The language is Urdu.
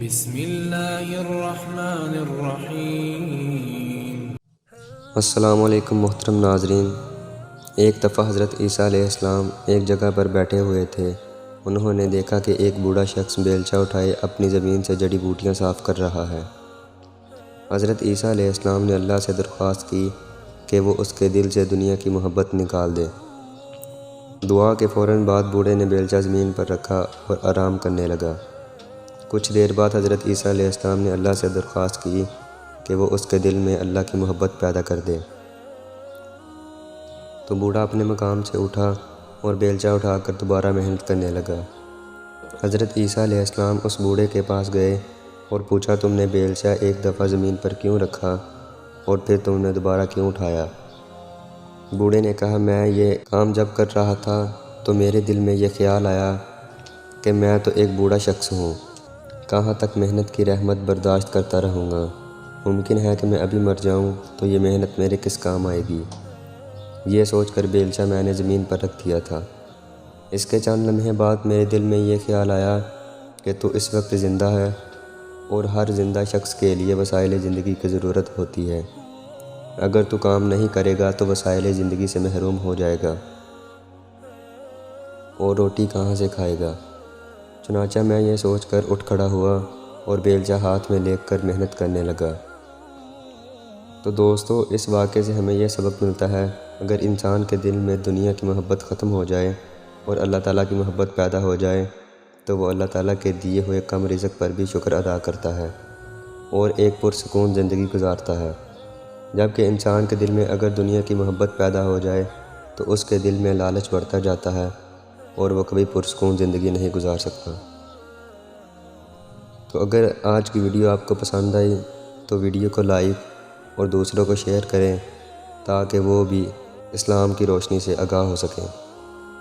بسم اللہ الرحمن الرحیم۔ السلام علیکم محترم ناظرین۔ ایک دفعہ حضرت عیسیٰ علیہ السلام ایک جگہ پر بیٹھے ہوئے تھے۔ انہوں نے دیکھا کہ ایک بوڑھا شخص بیلچہ اٹھائے اپنی زمین سے جڑی بوٹیاں صاف کر رہا ہے۔ حضرت عیسیٰ علیہ السلام نے اللہ سے درخواست کی کہ وہ اس کے دل سے دنیا کی محبت نکال دے۔ دعا کے فوراً بعد بوڑھے نے بیلچہ زمین پر رکھا اور آرام کرنے لگا۔ کچھ دیر بعد حضرت عیسیٰ علیہ السلام نے اللہ سے درخواست کی کہ وہ اس کے دل میں اللہ کی محبت پیدا کر دے۔ تو بوڑھا اپنے مقام سے اٹھا اور بیلچہ اٹھا کر دوبارہ محنت کرنے لگا۔ حضرت عیسیٰ علیہ السلام اس بوڑھے کے پاس گئے اور پوچھا، تم نے بیلچہ ایک دفعہ زمین پر کیوں رکھا اور پھر تم نے دوبارہ کیوں اٹھایا؟ بوڑھے نے کہا، میں یہ کام جب کر رہا تھا تو میرے دل میں یہ خیال آیا کہ میں تو ایک بوڑھا شخص ہوں، کہاں تک محنت کی رحمت برداشت کرتا رہوں گا؟ ممکن ہے کہ میں ابھی مر جاؤں تو یہ محنت میرے کس کام آئے گی؟ یہ سوچ کر بیلچہ میں نے زمین پر رکھ دیا تھا۔ اس کے چند لمحے بعد میرے دل میں یہ خیال آیا کہ تو اس وقت زندہ ہے اور ہر زندہ شخص کے لیے وسائل زندگی کی ضرورت ہوتی ہے۔ اگر تو کام نہیں کرے گا تو وسائل زندگی سے محروم ہو جائے گا اور روٹی کہاں سے کھائے گا؟ چنانچہ میں یہ سوچ کر اٹھ کھڑا ہوا اور بیلچہ ہاتھ میں لے کر محنت کرنے لگا۔ تو دوستو، اس واقعے سے ہمیں یہ سبق ملتا ہے، اگر انسان کے دل میں دنیا کی محبت ختم ہو جائے اور اللہ تعالیٰ کی محبت پیدا ہو جائے تو وہ اللہ تعالیٰ کے دیے ہوئے کم رزق پر بھی شکر ادا کرتا ہے اور ایک پرسکون زندگی گزارتا ہے۔ جبکہ انسان کے دل میں اگر دنیا کی محبت پیدا ہو جائے تو اس کے دل میں لالچ بڑھتا جاتا ہے اور وہ کبھی پرسکون زندگی نہیں گزار سکتا۔ تو اگر آج کی ویڈیو آپ کو پسند آئی تو ویڈیو کو لائک اور دوسروں کو شیئر کریں تاکہ وہ بھی اسلام کی روشنی سے آگاہ ہو سکیں۔